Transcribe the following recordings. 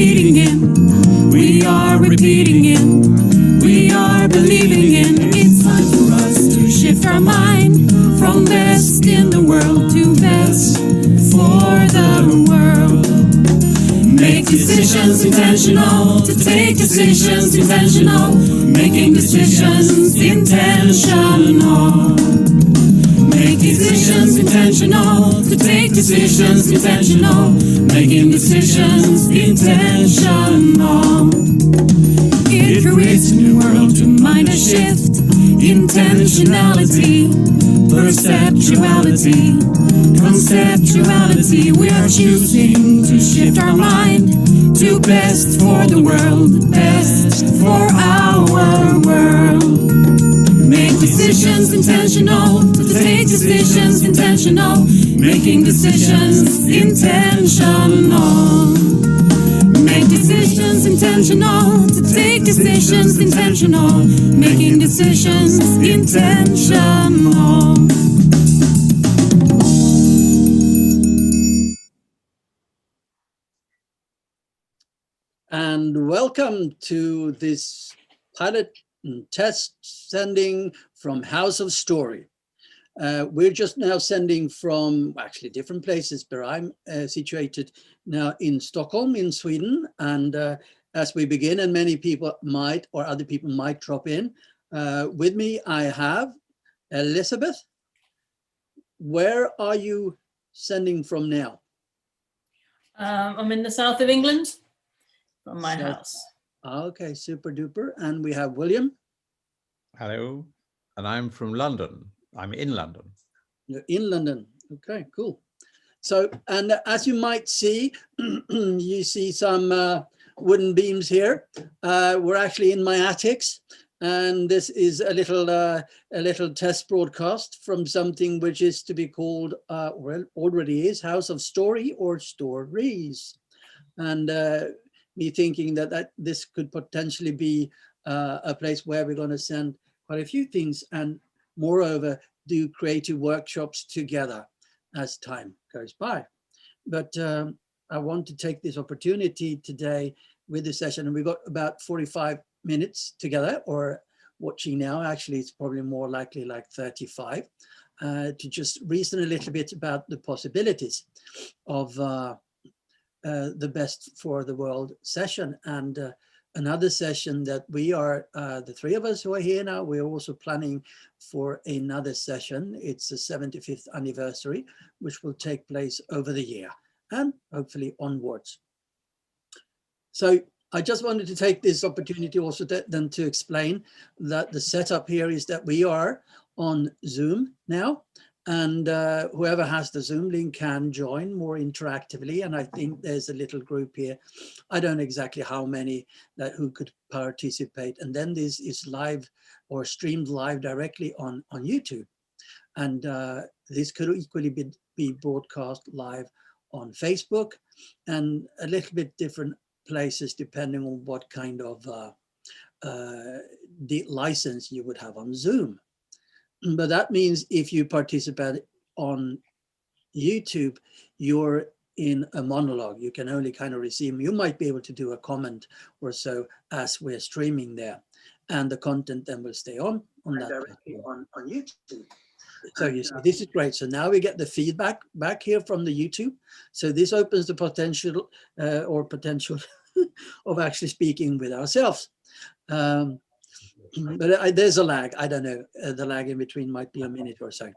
repeating in. We are repeating in. We are believing in. It's time for us to shift our mind from best in the world to best for the world. Make decisions intentional, to take decisions intentional, making decisions intentional. Make decisions intentional, to take decisions intentional, making decisions intentional. It creates a new world to mind a shift, intentionality, perceptuality, conceptuality. We are choosing to shift our mind to best for the world, best for our world. Make decisions intentional, to take decisions intentional, making decisions intentional. Make decisions intentional, to take decisions intentional, making decisions intentional. And welcome to this pilot test sending from House of Story. We're just now sending from actually different places, but I'm situated now in Stockholm in Sweden. And as we begin, and many people might, or other people might drop in, with me I have Elizabeth. Where are you sending from now? I'm in the south of England from my house. Okay, super duper. And we have William. Hello, and I'm from London. I'm in London. You're in London. Okay, cool. So, and as you might see, you see some wooden beams here. We're actually in my attics, and this is a little test broadcast from something which is to be called, well, already is House of Story or Stories. And me thinking that this could potentially be a place where we're going to send quite a few things, and moreover do creative workshops together as time goes by. But I want to take this opportunity today with the session, and we've got about 45 minutes together, or watching now, actually it's probably more likely like 35, to just reason a little bit about the possibilities of the Best for the World session. And another session that we are, the three of us who are here now, we're also planning for another session. It's the 75th anniversary, which will take place over the year and hopefully onwards. So I just wanted to take this opportunity also then to explain that the setup here is that we are on Zoom now, and whoever has the Zoom link can join more interactively. And I think there's a little group here. I don't know exactly how many who could participate. And then this is live or streamed live directly on YouTube. And this could equally be broadcast live on Facebook and a little bit different places depending on what kind of license you would have on Zoom. But that means if you participate on YouTube, you're in a monologue. You can only kind of receive, you might be able to do a comment or so as we're streaming there. And the content then will stay on that directly on YouTube. So you see, this is great. So now we get the feedback back here from the YouTube. So this opens the potential of actually speaking with ourselves. But there's a lag. I don't know. The lag in between might be a minute or so.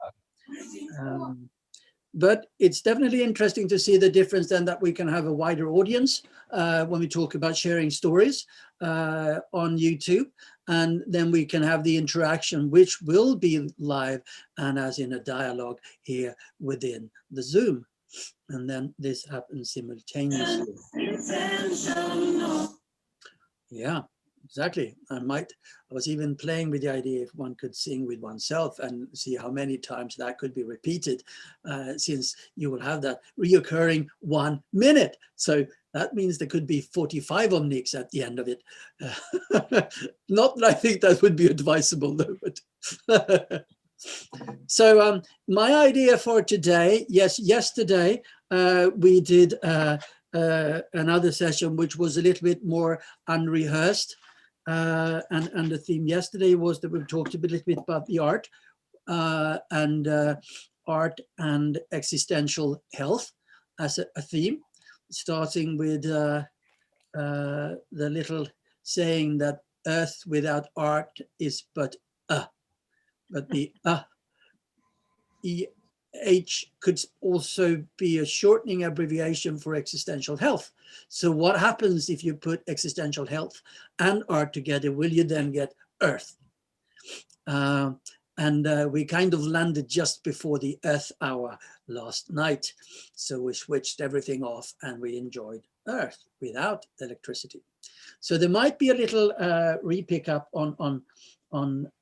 But it's definitely interesting to see the difference then that we can have a wider audience when we talk about sharing stories on YouTube. And then we can have the interaction, which will be live and as in a dialogue here within the Zoom. And then this happens simultaneously. Yeah. Exactly. I was even playing with the idea if one could sing with oneself and see how many times that could be repeated, since you will have that reoccurring 1 minute. So that means there could be 45 omnics at the end of it. Not that I think that would be advisable though, but so my idea for today, yes, yesterday we did another session which was a little bit more unrehearsed. And the theme yesterday was that we talked a little bit about the art and existential health as a theme, starting with the little saying that earth without art is but the EH could also be a shortening abbreviation for existential health. So what happens if you put existential health and art together? Will you then get earth? We kind of landed just before the Earth hour last night. So we switched everything off and we enjoyed Earth without electricity. So there might be a little re-pick up on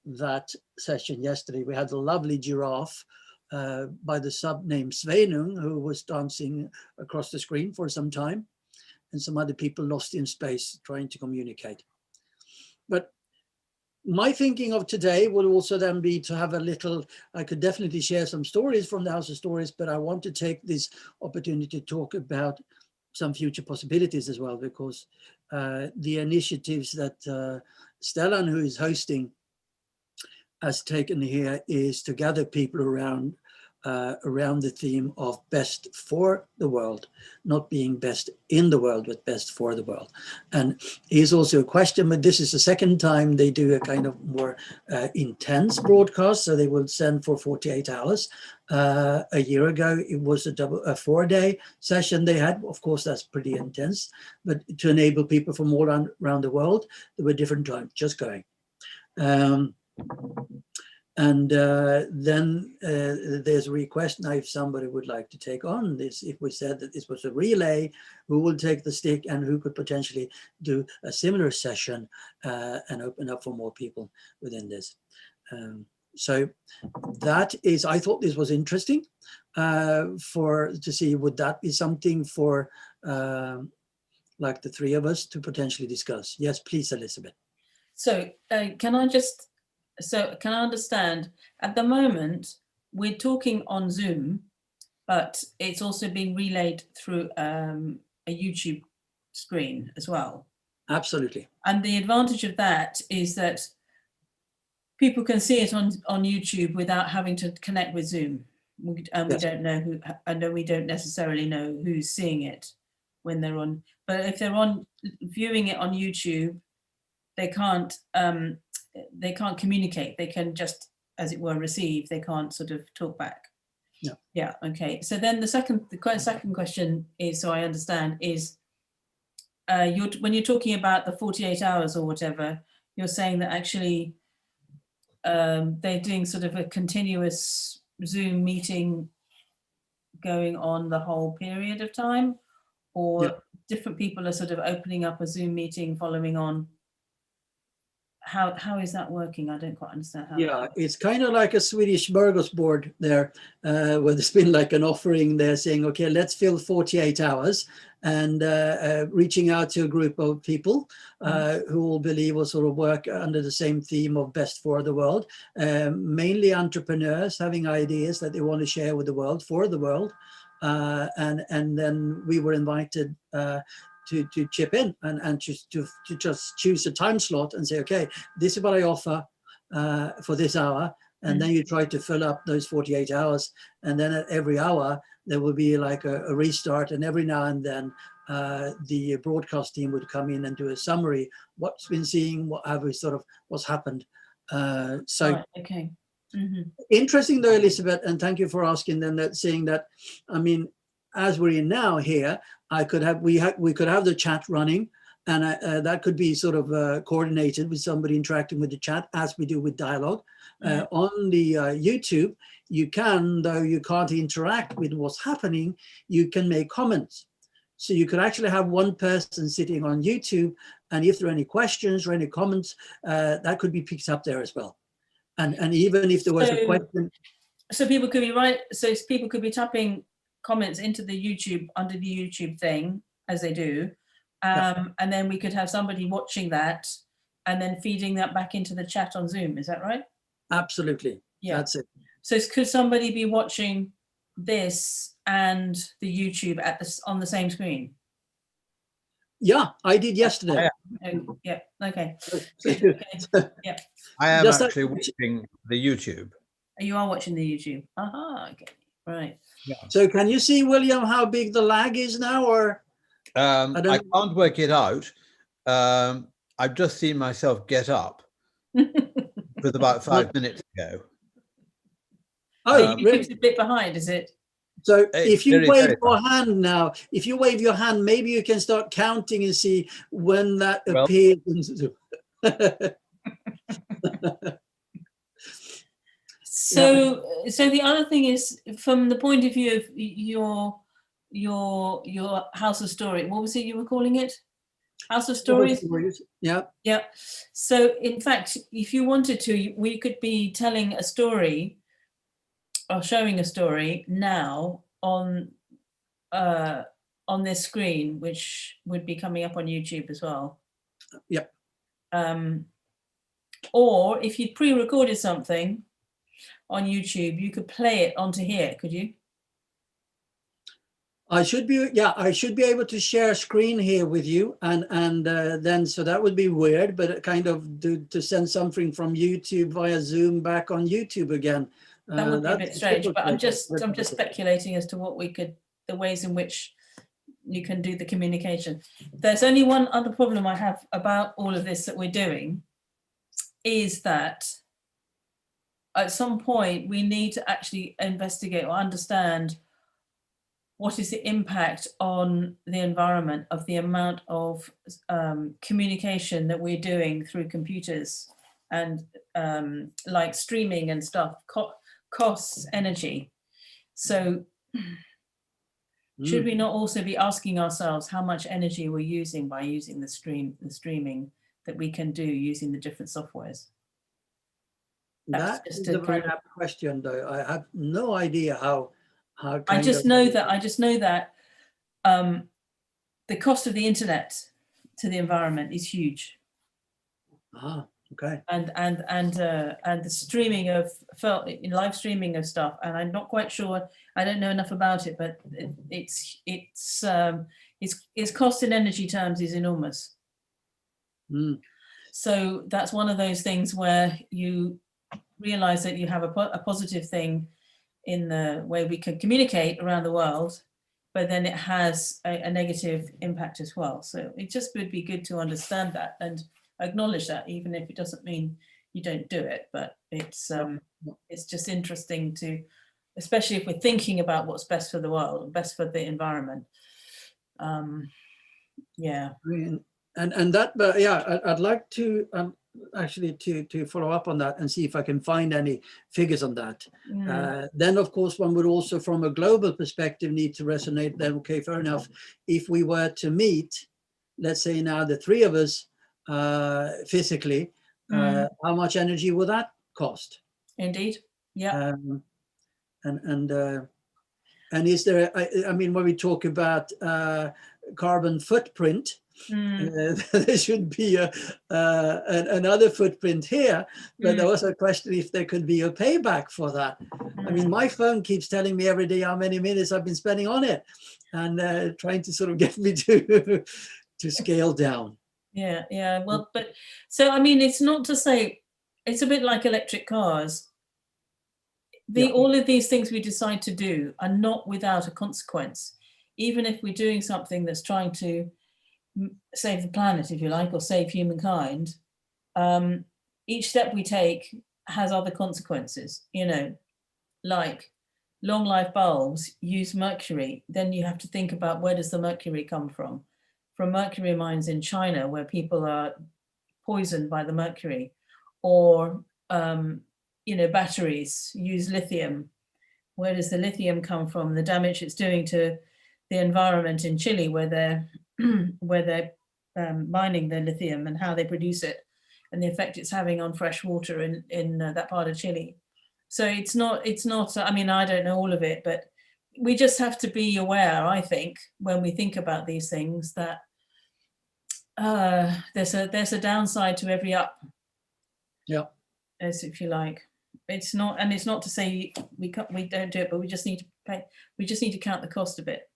that session yesterday. We had a lovely giraffe by the sub-name Sveinung, who was dancing across the screen for some time, and some other people lost in space trying to communicate. But my thinking of today would also then be to have a little, I could definitely share some stories from the House of Stories, but I want to take this opportunity to talk about some future possibilities as well, because the initiatives that Stellan, who is hosting, has taken here is to gather people around the theme of best for the world, not being best in the world, but best for the world. And here's also a question, but this is the second time they do a kind of more intense broadcast. So they will send for 48 hours. A year ago, it was a 4-day session they had. Of course, that's pretty intense, but to enable people from all around the world, there were different times just going. Then there's a request now if somebody would like to take on this. If we said that this was a relay, who will take the stick and who could potentially do a similar session and open up for more people within this. So that is, I thought this was interesting to see, would that be something for like the three of us to potentially discuss? Yes, please, Elizabeth. So can I understand, at the moment, we're talking on Zoom, but it's also being relayed through a YouTube screen as well. Absolutely. And the advantage of that is that people can see it on YouTube without having to connect with Zoom. We don't know who, I know we don't necessarily know who's seeing it when they're on, but if they're viewing it on YouTube, they can't communicate. They can just, as it were, receive. They can't sort of talk back. No. Yeah. Okay. So then the second question is, so I understand, is when you're talking about the 48 hours or whatever, you're saying that actually they're doing sort of a continuous Zoom meeting going on the whole period of time, or different people are sort of opening up a Zoom meeting following on. How is that working? I don't quite understand how. Yeah, it's kind of like a Swedish smorgasbord there, where there's been like an offering there saying, okay, let's fill 48 hours and reaching out to a group of people who will believe will sort of work under the same theme of best for the world, mainly entrepreneurs having ideas that they want to share with the world, for the world. And then we were invited to chip in and to just choose a time slot and say, okay, this is what I offer for this hour. And then you try to fill up those 48 hours. And then at every hour, there will be like a restart. And every now and then the broadcast team would come in and do a summary, what's been seen, what's happened. Right, okay. Mm-hmm. Interesting though, Elizabeth, and thank you for asking them that, saying that, I mean, as we're in now here, we could have the chat running, and that could be sort of coordinated with somebody interacting with the chat as we do with dialogue. On the YouTube, you can, though you can't interact with what's happening, you can make comments. So you could actually have one person sitting on YouTube, and if there are any questions or any comments, that could be picked up there as well. And even if there was a question. So people could be typing comments into the YouTube, under the YouTube thing, as they do. And then we could have somebody watching that and then feeding that back into the chat on Zoom. Is that right? Absolutely. Yeah. That's it. So could somebody be watching this and the YouTube on the same screen? Yeah, I did yesterday. Oh, yeah. Okay. Okay. I am Just like- actually watching the YouTube. You are watching the YouTube. Aha. Okay. Right. So can you see, William, how big the lag is now, or? I don't- can't work it out. I've just seen myself get up with about 5 minutes ago. Oh, So really? YouTube's a bit behind, is it? So It's if you very, wave very your hand now, if you wave your hand, maybe you can start counting and see when that Well- appears. So, so the other thing is, from the point of view of your House of Story, what was it you were calling it? House of Stories? Yeah. Yeah. So, in fact, if you wanted to, we could be telling a story or showing a story now on this screen, which would be coming up on YouTube as well. Yep. Or if you'd pre-recorded something on YouTube, you could play it onto here, could you? I should be able to share screen here with you, and then so that would be weird, but it kind of to send something from YouTube via Zoom back on YouTube again. That would be a bit that's strange, but I'm difficult. just speculating as to what we could, the ways in which you can do the communication. There's only one other problem I have about all of this that we're doing, is that at some point we need to actually investigate or understand what is the impact on the environment of the amount of communication that we're doing through computers and like streaming and stuff, costs energy. So should we not also be asking ourselves how much energy we're using by using the streaming that we can do using the different softwares? That's That just is a a very kind of- apt question, though. I have no idea how. I just know that the cost of the internet to the environment is huge, Ah, okay. and the streaming of live streaming of stuff. And I'm not quite sure. I don't know enough about it, but its cost in energy terms is enormous. Mm. So that's one of those things where you realize that you have a positive thing in the way we can communicate around the world, but then it has a negative impact as well. So it just would be good to understand that and acknowledge that, even if it doesn't mean you don't do it. But it's just interesting to, especially if we're thinking about what's best for the world, best for the environment. Yeah. I mean, and that, but yeah, I'd like to actually to follow up on that and see if I can find any figures on that. Then, of course, one would also, from a global perspective, need to resonate then, okay, fair enough. If we were to meet, let's say now the three of us physically, how much energy will that cost? Indeed. Yeah. And is there, I mean, when we talk about carbon footprint, there should be another footprint here, but there was a question if there could be a payback for that. I mean, my phone keeps telling me every day how many minutes I've been spending on it, and trying to sort of get me to scale down. Yeah. Well, but so I mean, it's not to say, it's a bit like electric cars. All of these things we decide to do are not without a consequence. Even if we're doing something that's trying to save the planet, if you like, or save humankind, each step we take has other consequences, like long life bulbs use mercury. Then you have to think about, where does the mercury come from mercury mines in China, where people are poisoned by the mercury, or batteries use lithium. Where does the lithium come from? The damage it's doing to the environment in Chile, where they're mining the lithium, and how they produce it, and the effect it's having on fresh water in that part of Chile. So it's not. I mean, I don't know all of it, but we just have to be aware, I think, when we think about these things, that there's a downside to every up. Yeah. As if you like. It's not to say we don't do it, but we just need to pay. We just need to count the cost a bit.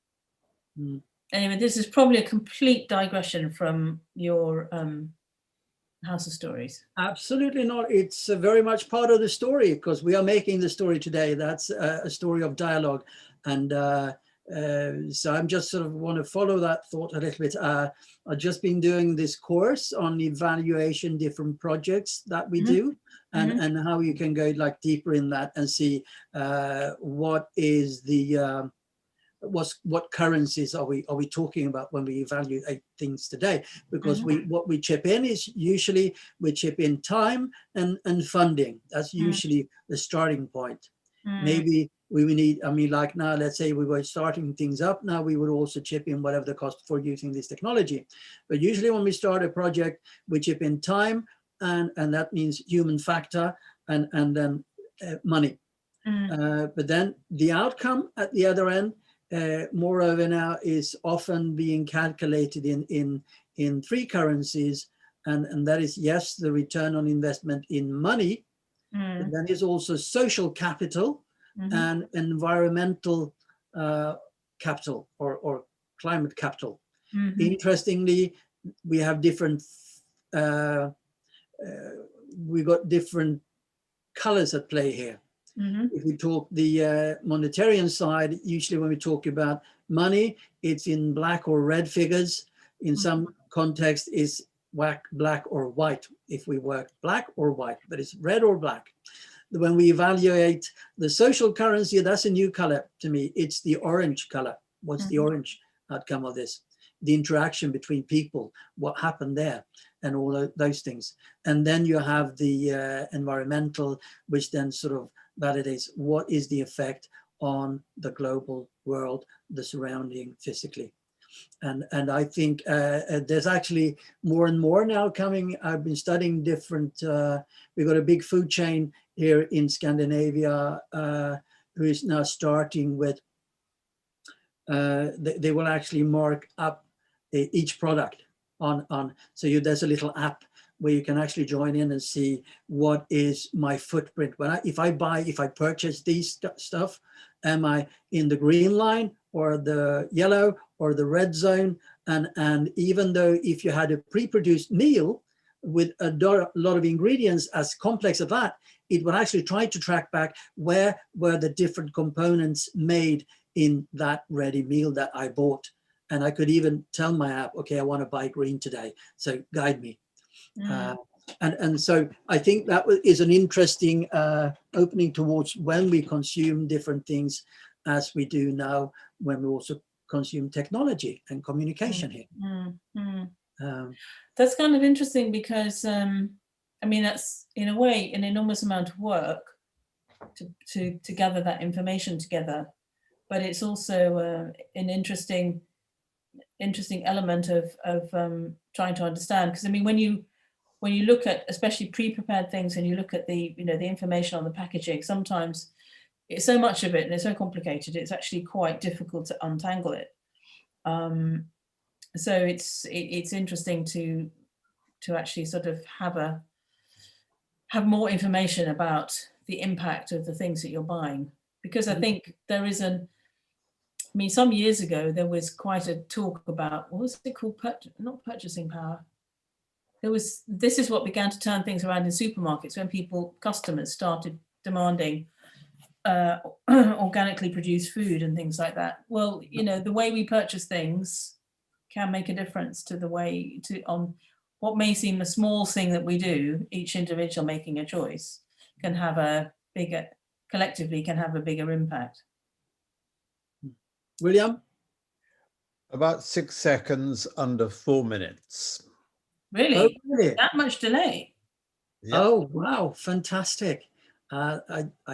Anyway, this is probably a complete digression from your House of Stories. Absolutely not. It's very much part of the story because we are making the story today. That's a story of dialogue. And so I'm just sort of want to follow that thought a little bit. I've just been doing this course on evaluation, different projects that we do, and how you can go like deeper in that and see what is the what currencies are we talking about when we evaluate things today? Because what we chip in is usually we chip in time and funding. That's usually the starting point. Maybe we need, I mean, like now, let's say we were starting things up. Now we would also chip in whatever the cost for using this technology. But usually when we start a project, we chip in time, and that means human factor, and then money. But then the outcome at the other end, moreover now, is often being calculated in three currencies, and that is, yes, the return on investment in money, but then is also social capital and environmental capital or climate capital. Interestingly, we have different we got different colors at play here. If we talk the monetarian side, usually when we talk about money, it's in black or red figures. In some context, it's black or white. If we work black or white, but it's red or black. When we evaluate the social currency, that's a new color to me. It's the orange color. What's the orange outcome of this? The interaction between people, what happened there, and all those things. And then you have the environmental, which then sort of validates what is the effect on the global world, the surrounding physically. And I think there's actually more and more now coming. I've been studying different, we've got a big food chain here in Scandinavia who is now starting with, they will actually mark up each product on so there's a little app where you can actually join in and see what is my footprint. When if I purchase these stuff, am I in the green line or the yellow or the red zone? And even though if you had a pre-produced meal with a lot of ingredients as complex as that, it would actually try to track back where were the different components made in that ready meal that I bought. And I could even tell my app, okay, I want to buy green today, so guide me. And so I think that is an interesting opening towards when we consume different things as we do now, when we also consume technology and communication here. That's kind of interesting because, I mean, that's in a way an enormous amount of work to gather that information together, but it's also an interesting element of trying to understand. Because I mean, when you look at especially pre-prepared things and you look at the the information on the packaging, sometimes it's so much of it and it's so complicated, it's actually quite difficult to untangle it. So it's interesting to actually sort of have more information about the impact of the things that you're buying, because I think there is I mean, some years ago there was quite a talk about, what was it called? Not purchasing power. This is what began to turn things around in supermarkets, when customers started demanding organically produced food and things like that. Well, the way we purchase things can make a difference to the way on what may seem a small thing that we do. Each individual making a choice collectively can have a bigger impact. William? About 6 seconds under 4 minutes. Really? Oh, really? That much delay? Yep. Oh, wow, fantastic. I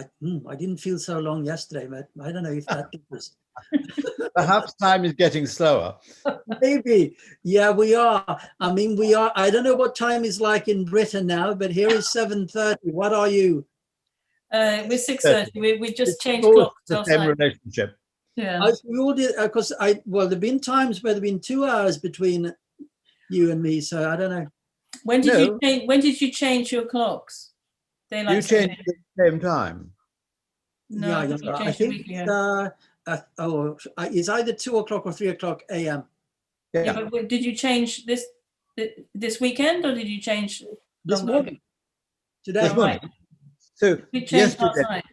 didn't feel so long yesterday, but I don't know if that differs. Perhaps time is getting slower. Maybe. Yeah, we are. I mean, we are. I don't know what time is like in Britain now, but here is 7:30. What are you? We're 6:30. We just changed Always clocks. the same relationship. Yeah. We all did, because there've been times where there've been 2 hours between you and me, so I don't know. When did you change your clocks? You changed at the same time. No, Yeah, I think you I changed think a week ago. It's either 2 o'clock or 3 o'clock a.m. Yeah, Yeah, but did you change this weekend, or did you change this longer morning. Today. this Oh, morning. right. So We changed last yesterday, night.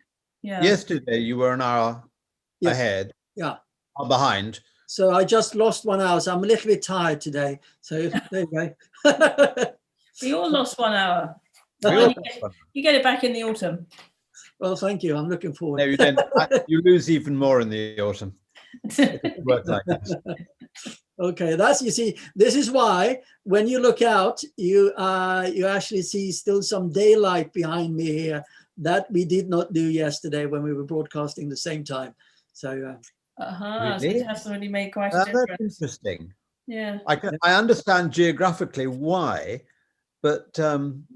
Yeah. yesterday you were an hour Yeah. ahead Yeah. or behind. So I just lost 1 hour. So I'm a little bit tired today. So there you go. We all lost 1 hour. We Well, all- you get it back in the autumn. Well, thank you. I'm looking forward. No, you don't. You lose even more in the autumn. It works like that. Okay, you see, this is why when you look out, you actually see still some daylight behind me here that we did not do yesterday when we were broadcasting the same time. So So Really? it has already made quite a That's difference. interesting. Yeah. I understand geographically why, but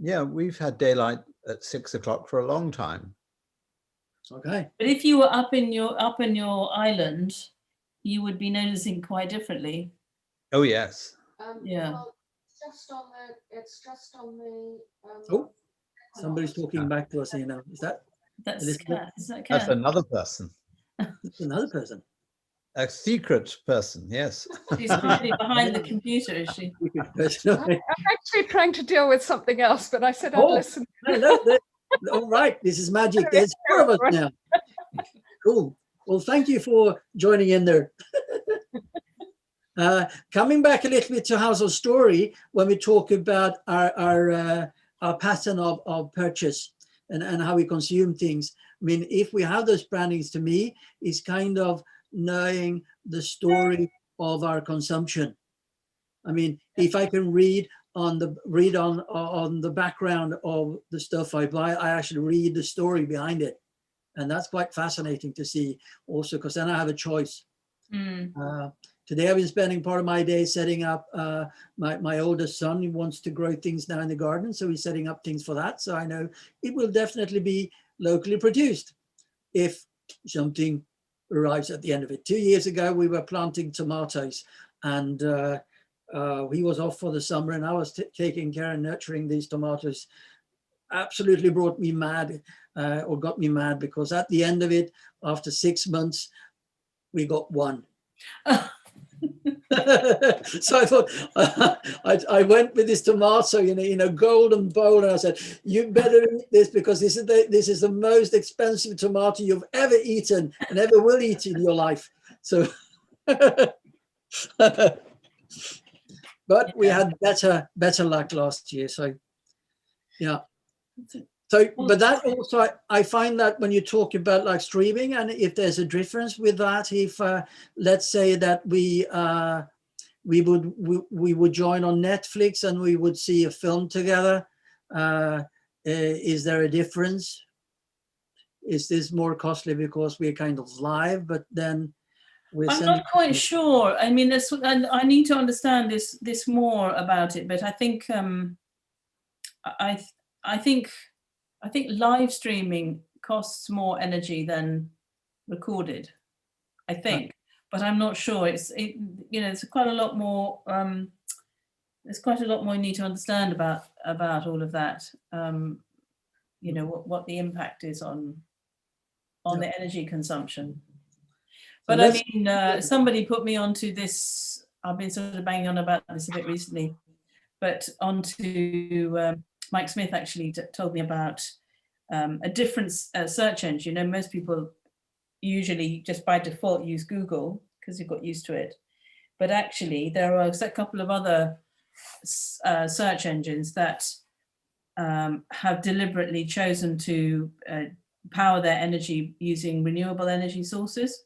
yeah, we've had daylight at 6 o'clock for a long time. okay, But if you were up in your island, you would be noticing quite differently. Oh yes. Yeah. Well, it's just on the. Oh, somebody's talking back to us here now. Is that That's Elizabeth? Cat. Is that That's Cat? another person, that's another person? a secret person. Yes. She's hiding behind the computer, is she? Okay. I'm actually trying to deal with something else, but I said I'd Oh. listen. All right, this is magic. There's 4 of us now. Cool. Well, thank you for joining in there. Coming back a little bit to House of Story, when we talk about our pattern of purchase and how we consume things. I mean, if we have those brandings, to me, is kind of knowing the story of our consumption. I mean, if I can read on the background of the stuff I buy, I actually read the story behind it, and that's quite fascinating to see. Also, because then I have a choice. Today I've been spending part of my day setting up, my oldest son, he wants to grow things now in the garden, so he's setting up things for that. So I know it will definitely be locally produced if something arrives at the end of it. 2 years ago, we were planting tomatoes, and he was off for the summer, and I was taking care and nurturing these tomatoes. Absolutely brought me mad, or got me mad, because at the end of it, after 6 months, we got one. So I thought, I went with this tomato in a golden bowl, and I said, you better eat this, because this is the most expensive tomato you've ever eaten and ever will eat in your life. So but we had better luck last year. So yeah. So, but that also, I find that when you talk about like streaming, and if there's a difference with that, if let's say that we would join on Netflix and we would see a film together, is there a difference? Is this more costly because we're kind of live, but then we're I'm not quite sure. I mean, and I need to understand this more about it. But I think I think live streaming costs more energy than recorded. I think, but I'm not sure. It's quite a lot more. There's quite a lot more you need to understand about all of that. What the impact is on the energy consumption. But I mean, somebody put me onto this. I've been sort of banging on about this a bit recently, but onto Mike Smith actually told me about a different search engine. Most people usually just by default use Google because you've got used to it. But actually, there are a couple of other search engines that have deliberately chosen to power their energy using renewable energy sources.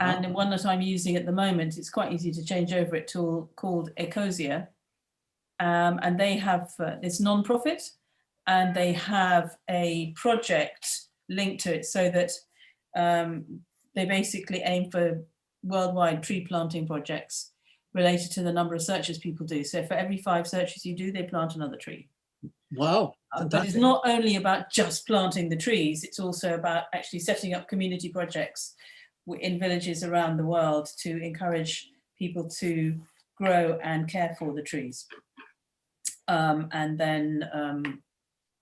And one that I'm using at the moment, it's quite easy to change over it, tool called Ecosia. And they have, it's non-profit, and they have a project linked to it so that they basically aim for worldwide tree planting projects related to the number of searches people do. So for every 5 searches you do, they plant another tree. Wow. But it's not only about just planting the trees, it's also about actually setting up community projects in villages around the world to encourage people to grow and care for the trees. And then,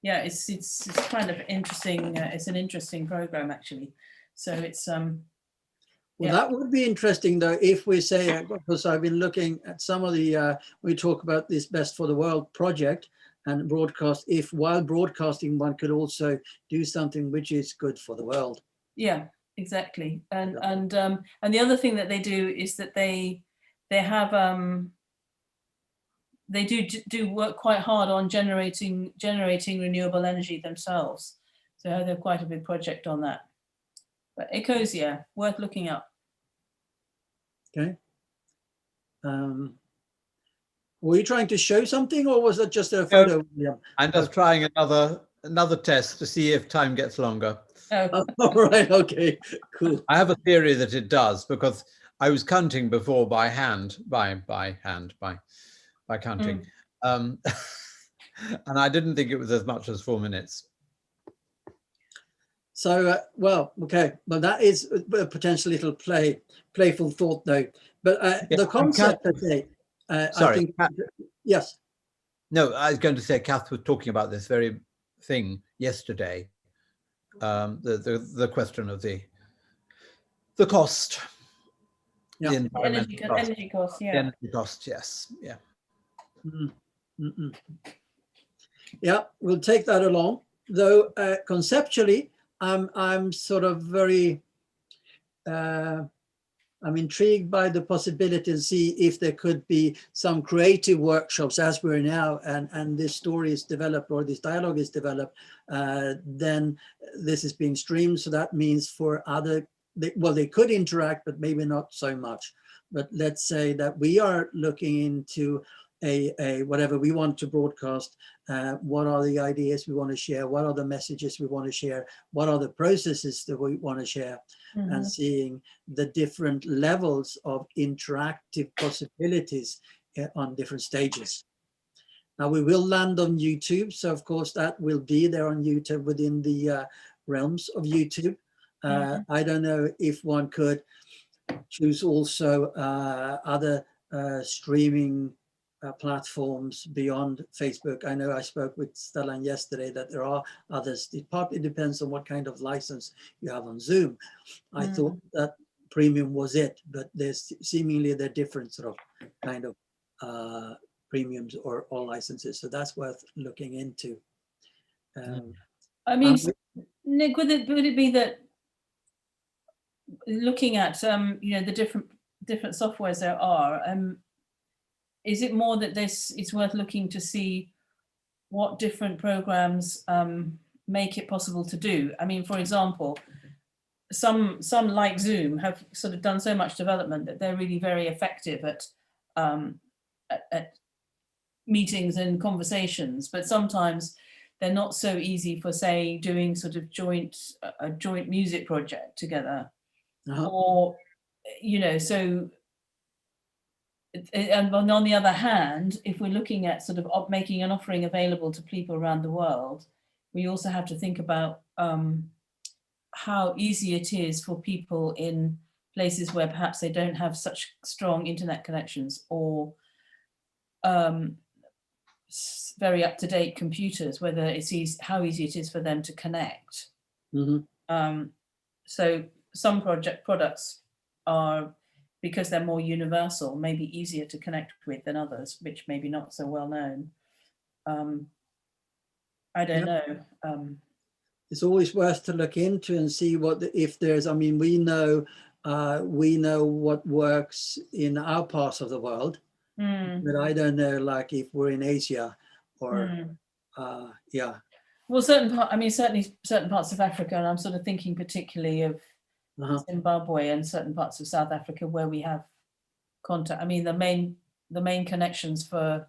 it's kind of interesting. It's an interesting program, actually. So it's Well, Yeah. that would be interesting though, if we say, because I've been looking at some of the, we talk about this Best for the World project and broadcast, if while broadcasting, one could also do something which is good for the world. Yeah, exactly. And Yeah. and the other thing that they do is that they have they do work quite hard on generating renewable energy themselves. So they're quite a big project on that. But Ecosia, worth looking up. Okay. Were you trying to show something, or was it just a photo? Yeah. I'm just trying another test to see if time gets longer. Oh, All right. Okay. Cool. I have a theory that it does, because I was counting before by hand, by counting. And I didn't think it was as much as 4 minutes. So, well, okay. Well, that is a potential little playful thought, though. But Yeah, the and concept, Kath- okay. I Sorry, think, Kath- yes. no, I was going to say Kath was talking about this very thing yesterday. The question of the cost, Yeah. the environmental cost, energy costs, the yeah. energy cost. Yes, yeah. Yeah, we'll take that along. Though conceptually, I'm sort of very, I'm intrigued by the possibility to see if there could be some creative workshops as we're now, and this story is developed, or this dialogue is developed, then this is being streamed. So that means for other, they could interact, but maybe not so much. But let's say that we are looking into a whatever we want to broadcast. What are the ideas we want to share? What are the messages we want to share? What are the processes that we want to share? And seeing the different levels of interactive possibilities on different stages. Now we will land on YouTube. So of course that will be there on YouTube within the realms of YouTube. I don't know if one could choose also other streaming platforms beyond Facebook. I know I spoke with Stellan yesterday that there are others. It partly depends on what kind of license you have on Zoom. I thought that premium was it, but there's seemingly they're different sort of kind of premiums or licenses. So that's worth looking into. I mean, Nick, would it be that looking at you know, the different softwares there are, is it more that it's worth looking to see what different programs make it possible to do? I mean, for example, some like Zoom have sort of done so much development that they're really very effective at meetings and conversations, but sometimes they're not so easy for, say, doing sort of a joint music project together, or, you know, so. And on the other hand, if we're looking at sort of making an offering available to people around the world, we also have to think about how easy it is for people in places where perhaps they don't have such strong internet connections, or very up-to-date computers, whether it's how easy it is for them to connect. So some products are, because they're more universal, maybe easier to connect with than others, which maybe not so well known. I don't know. It's always worth to look into and see if there's, I mean, we know what works in our parts of the world, but I don't know, like if we're in Asia or, yeah. Well, certainly certain parts of Africa, and I'm sort of thinking particularly of Zimbabwe and certain parts of South Africa where we have contact. I mean, the main connections for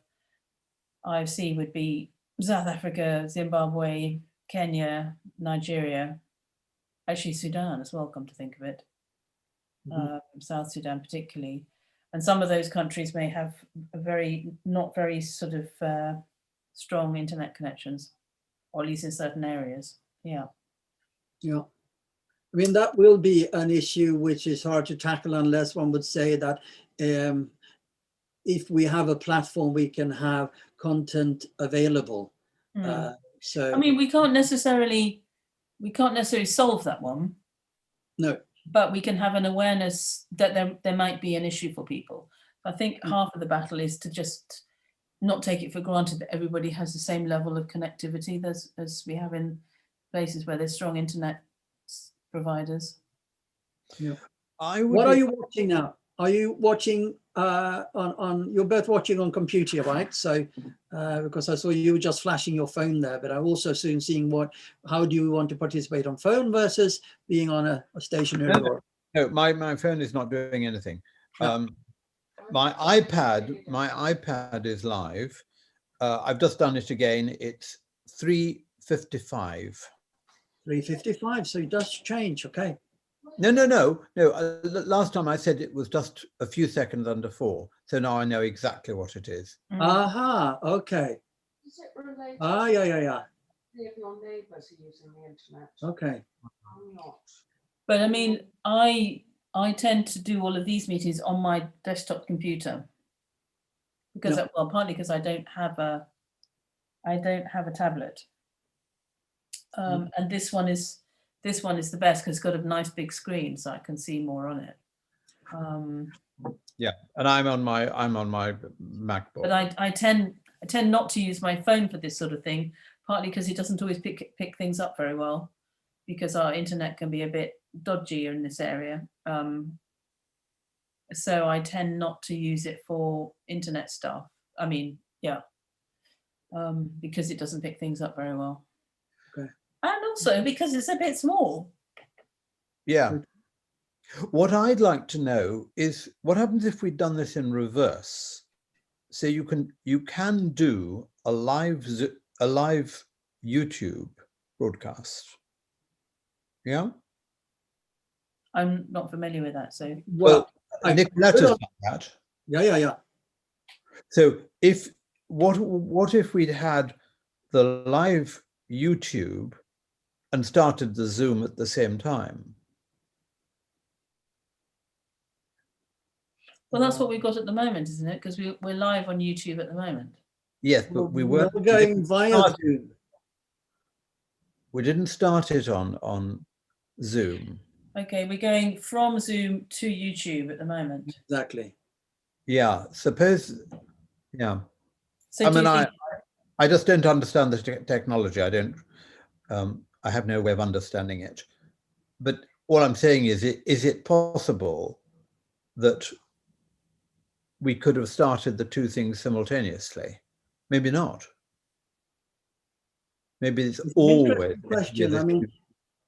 IFC would be South Africa, Zimbabwe, Kenya, Nigeria, actually Sudan as well, come to think of it. South Sudan particularly. And some of those countries may have not very sort of strong internet connections, or at least in certain areas. Yeah. Yeah. I mean, that will be an issue which is hard to tackle unless one would say that if we have a platform, we can have content available. So I mean, we can't necessarily solve that one. No. but we can have an awareness that there might be an issue for people. I think Mm. half of the battle is to just not take it for granted that everybody has the same level of connectivity as we have in places where there's strong internet providers. I would What are be- you watching now? Are you watching on you're both watching on computer, right? So because I saw you just flashing your phone there, but I'm also soon seeing how do you want to participate on phone versus being on a stationary No, or No, my phone is not doing anything. No. My iPad is live. I've just done it again. It's 3:55. 3:55. So it does change. Okay. No. Last time I said it was just a few seconds under 4. So now I know exactly what it is. Aha. Okay. Is it related? Yeah. Any of your neighbours are using the internet? Okay. I'm not. But I mean, I tend to do all of these meetings on my desktop computer because, Yeah. well, partly because I don't have a tablet, and this one is the best because it's got a nice big screen, so I can see more on it. Yeah, and I'm on my MacBook. But I tend not to use my phone for this sort of thing, partly because it doesn't always pick things up very well, because our internet can be a bit dodgy in this area. So I tend not to use it for internet stuff. I mean, yeah, because it doesn't pick things up very well. Okay. And also because it's a bit small. Yeah. What I'd like to know is what happens if we'd done this in reverse. So you can do a live YouTube broadcast. Yeah. I'm not familiar with that, so Well, I- Nicoletta's done that. yeah. So what if we'd had the live YouTube and started the Zoom at the same time? well, that's what we've got at the moment, isn't it? Because we're live on YouTube at the moment. Yes, but we We're weren't going via start- Zoom. we didn't start it on Zoom. Okay, we're going from Zoom to YouTube at the moment. Exactly. Yeah, yeah. So I do you mean, think, I just don't understand the technology. I have no way of understanding it. But all I'm saying is it possible that we could have started the two things simultaneously? Maybe not. Maybe it's It's an always. interesting question.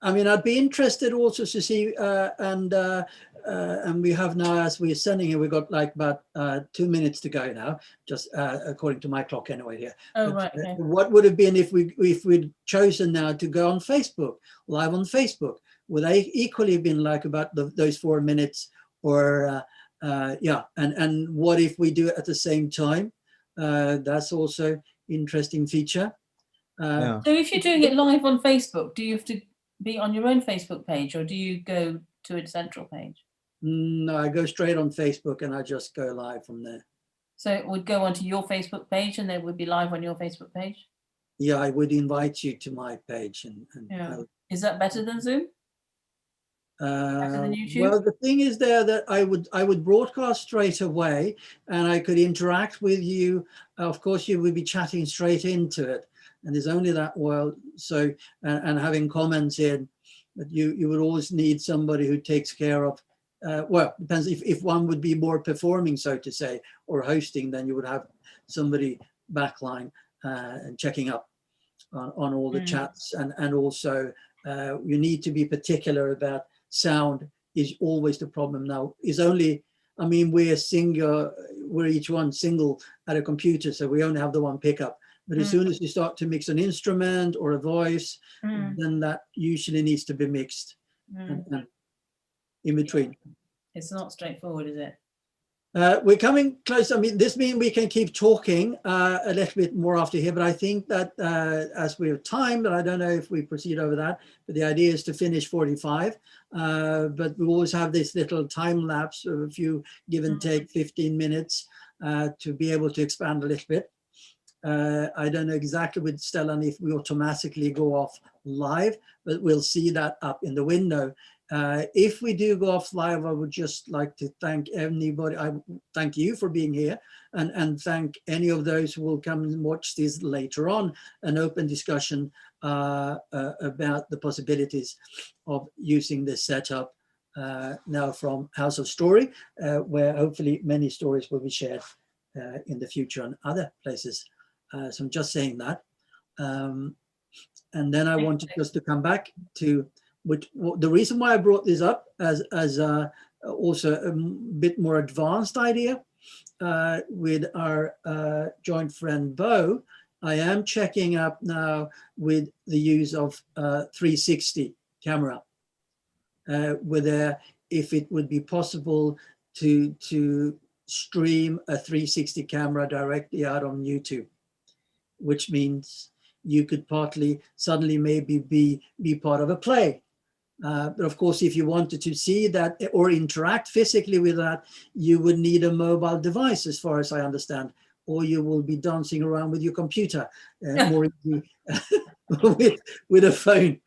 I mean, I'd be interested also to see, and we have now, as we're sending here, we've got like about 2 minutes to go now, just according to my clock anyway here. oh, But, right, okay. what would have been if we'd chosen now to go on Facebook, live on Facebook? Would they equally have been like about those 4 minutes, or yeah? And what if we do it at the same time? That's also interesting feature. Yeah. So if you're doing it live on Facebook, do you have to be on your own Facebook page, or do you go to a central page? No, I go straight on Facebook and I just go live from there. So it would go onto your Facebook page and they would be live on your Facebook page? Yeah, I would invite you to my page and Yeah. Is that better than Zoom? than YouTube? Well, the thing is there that I would broadcast straight away and I could interact with you. Of course, you would be chatting straight into it, and there's only that world. So and having comments in, but you would always need somebody who takes care of. Well, depends if one would be more performing, so to say, or hosting, then you would have somebody backline and checking up on all the chats, and also you need to be particular about sound. Is always the problem now. Is only, I mean, we're each one single at a computer, so we only have the one pickup. But as soon as you start to mix an instrument or a voice, then that usually needs to be mixed and in between. It's not straightforward, is it? We're coming close. I mean, this means we can keep talking a little bit more after here, but I think that as we have time, but I don't know if we proceed over that, but the idea is to finish 45. But we always have this little time lapse of a few give and take 15 minutes to be able to expand a little bit. I don't know exactly with Stellan if we automatically go off live, but we'll see that up in the window. If we do go off live, I would just like to thank anybody. I thank you for being here, and thank any of those who will come and watch this later on, an open discussion about the possibilities of using this setup now from House of Story, where hopefully many stories will be shared in the future and other places. So I'm just saying that. And then I wanted just to come back to the reason why I brought this up as also a bit more advanced idea with our joint friend Bo. I am checking up now with the use of 360 camera, whether if it would be possible to stream a 360 camera directly out on YouTube, which means you could partly suddenly maybe be part of a play. But of course, if you wanted to see that or interact physically with that, you would need a mobile device, as far as I understand, or you will be dancing around with your computer more with a phone.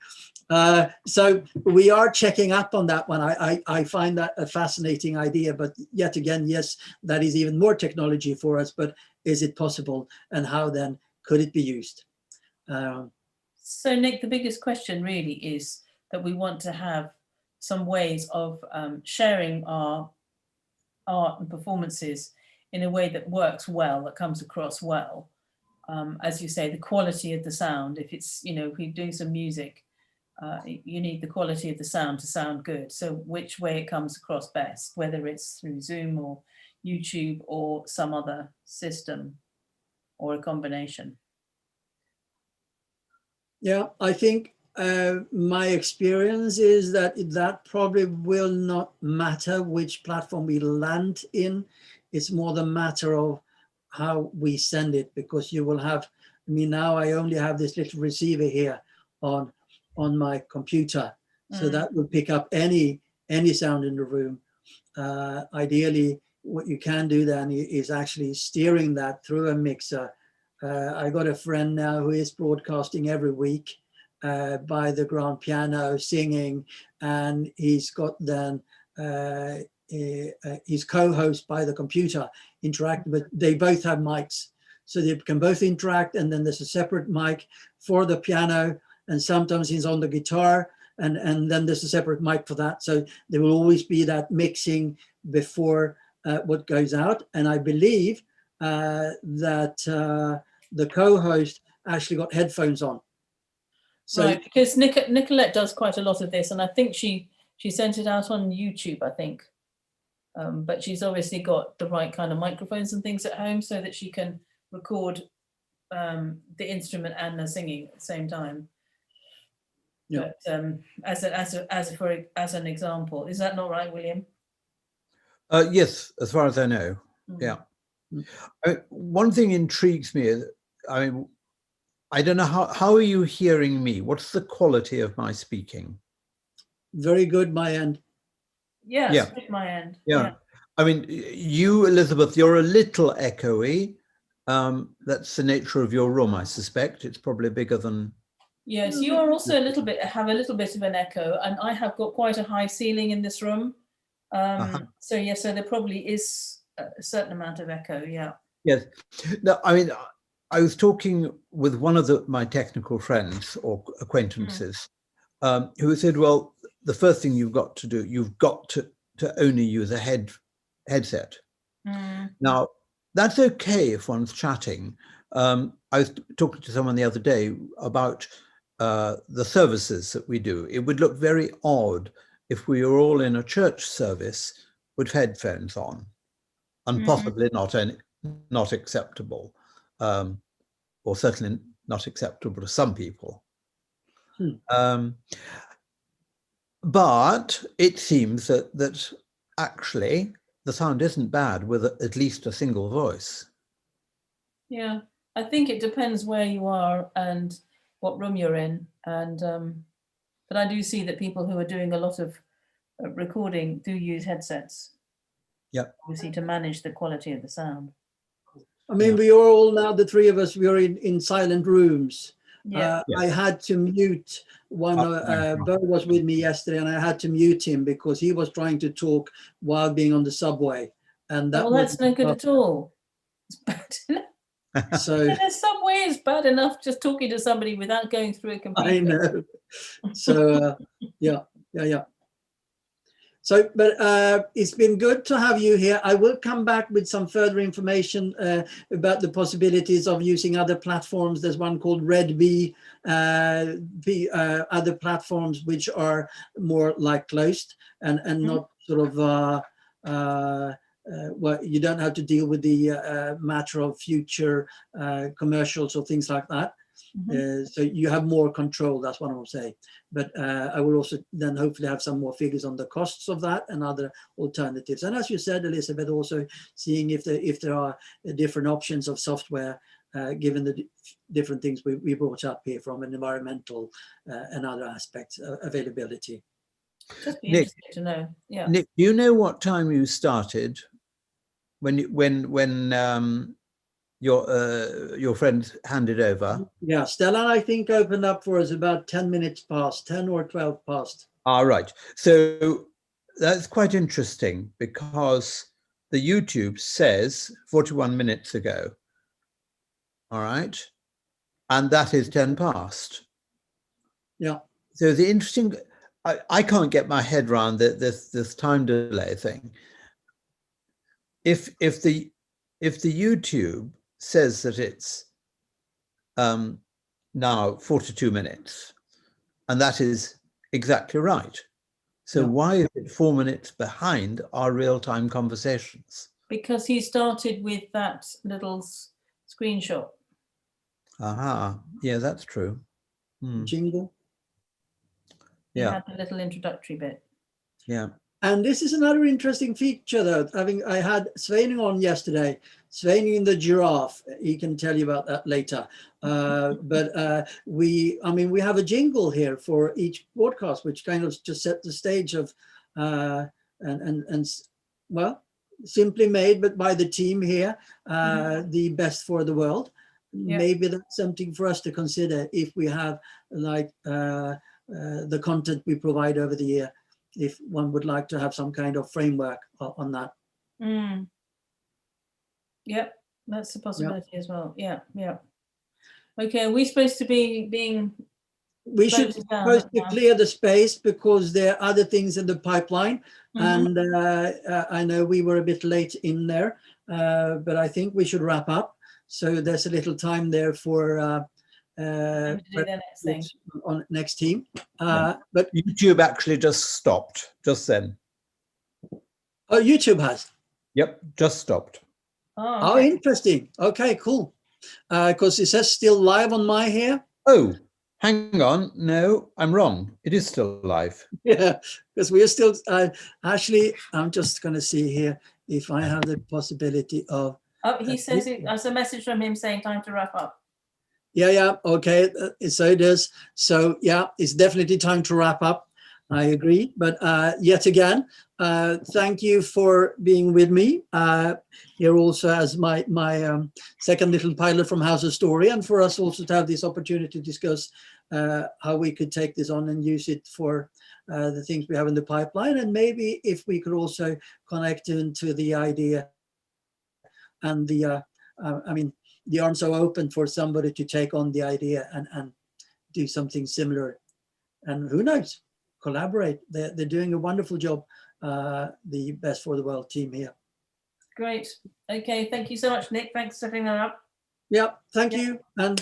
So we are checking up on that one. I find that a fascinating idea, but yet again, yes, that is even more technology for us, but is it possible, and how then could it be used? So Nick, the biggest question really is that we want to have some ways of sharing our art and performances in a way that works well, that comes across well. As you say, the quality of the sound, if it's, if we're doing some music, you need the quality of the sound to sound good. So which way it comes across best, whether it's through Zoom or YouTube or some other system or a combination. Yeah, I think my experience is that probably will not matter which platform we land in. It's more the matter of how we send it, because you will have, now I only have this little receiver here on my computer. So that will pick up any sound in the room. Ideally, what you can do then is actually steering that through a mixer. I got a friend now who is broadcasting every week by the grand piano, singing, and he's got then his co-host by the computer interacting, but they both have mics, so they can both interact, and then there's a separate mic for the piano, and sometimes he's on the guitar, and then there's a separate mic for that. So there will always be that mixing before what goes out. And I believe that the co-host actually got headphones on. So, right, because Nicolette does quite a lot of this, and I think she sent it out on YouTube, I think. But she's obviously got the right kind of microphones and things at home so that she can record the instrument and the singing at the same time. yeah. But as an example, is that not right, William? Yes, as far as I know. Yeah. One thing intrigues me. I don't know how are you hearing me? What's the quality of my speaking? Very good, my end. Yes, Yeah. at my end. Yeah. You, Elizabeth, you're a little echoey. That's the nature of your room, I suspect. It's probably bigger than. Yes, you are also have a little bit of an echo, and I have got quite a high ceiling in this room. So yes, so there probably is a certain amount of echo. Yeah. Yes. No, I was talking with one of my technical friends or acquaintances who said, well, the first thing you've got to do, you've got to only use a headset. Now, that's okay if one's chatting. I was talking to someone the other day about the services that we do. It would look very odd if we were all in a church service with headphones on, and possibly not acceptable, or certainly not acceptable to some people. But it seems that actually the sound isn't bad with at least a single voice. Yeah, I think it depends where you are and what room you're in, and but I do see that people who are doing a lot of recording do use headsets. Yeah, obviously to manage the quality of the sound. We are all now, the three of us, we are in silent rooms. Yeah. I had to mute one. Bo was with me yesterday, and I had to mute him because he was trying to talk while being on the subway, and that Well, that's no good at all. It's bad enough. So The subway is bad enough just talking to somebody without going through a computer. I know. So yeah. So, but it's been good to have you here. I will come back with some further information about the possibilities of using other platforms. There's one called RedBee, other platforms which are more like closed and not sort of, well, you don't have to deal with the matter of future commercials or things like that. So you have more control, that's what I will say. But I will also then hopefully have some more figures on the costs of that and other alternatives. And as you said, Elizabeth, also seeing if there are different options of software, given the different things we brought up here from an environmental and other aspects availability. Just be Nick, interesting to know. Yeah. Nick, do you know what time you started when your friend handed over? Yeah, Stella, I think, opened up for us about 10 minutes past, 10 or 12 past. Ah, right. So that's quite interesting because the YouTube says 41 minutes ago. All right. And that is 10 past. Yeah. So the interesting, I can't get my head around this time delay thing. If the YouTube says that it's now 42 minutes, and that is exactly right. So why is it 4 minutes behind our real-time conversations? Because he started with that little screenshot. Aha, yeah, that's true. Jingle. He Yeah. had the little introductory bit. Yeah. And this is another interesting feature, though. I had Sveining on yesterday, Sveining the giraffe. He can tell you about that later. But we have a jingle here for each broadcast, which kind of just set the stage of, well, simply made, but by the team here, the best for the world. Yeah. Maybe that's something for us to consider if we have like the content we provide over the year. If one would like to have some kind of framework on that. Yep, that's a possibility as well. Yeah. Okay, are we supposed to be being... We should supposed to clear the space because there are other things in the pipeline. And I know we were a bit late in there, but I think we should wrap up. So there's a little time there for to do the next thing. on next team. Yeah. But YouTube actually just stopped just then. oh, YouTube has. Yep, just stopped. Oh, Oh, interesting. Okay, cool. Because it says still live on my here. Oh, hang on. No, I'm wrong. It is still live. Yeah, because we are still actually, I'm just going to see here if I have the possibility of. oh, he says there's a message from him saying time to wrap up. Yeah, okay, so it is. So yeah, it's definitely time to wrap up. I agree, but yet again, thank you for being with me here also as my second little pilot from House of Story, and for us also to have this opportunity to discuss how we could take this on and use it for the things we have in the pipeline, and maybe if we could also connect into the idea and the, the arms are open for somebody to take on the idea and do something similar. And who knows, collaborate. They're doing a wonderful job, the Best for the World team here. Great. Okay, thank you so much, Nick. Thanks for setting that up. Yeah, thank you. And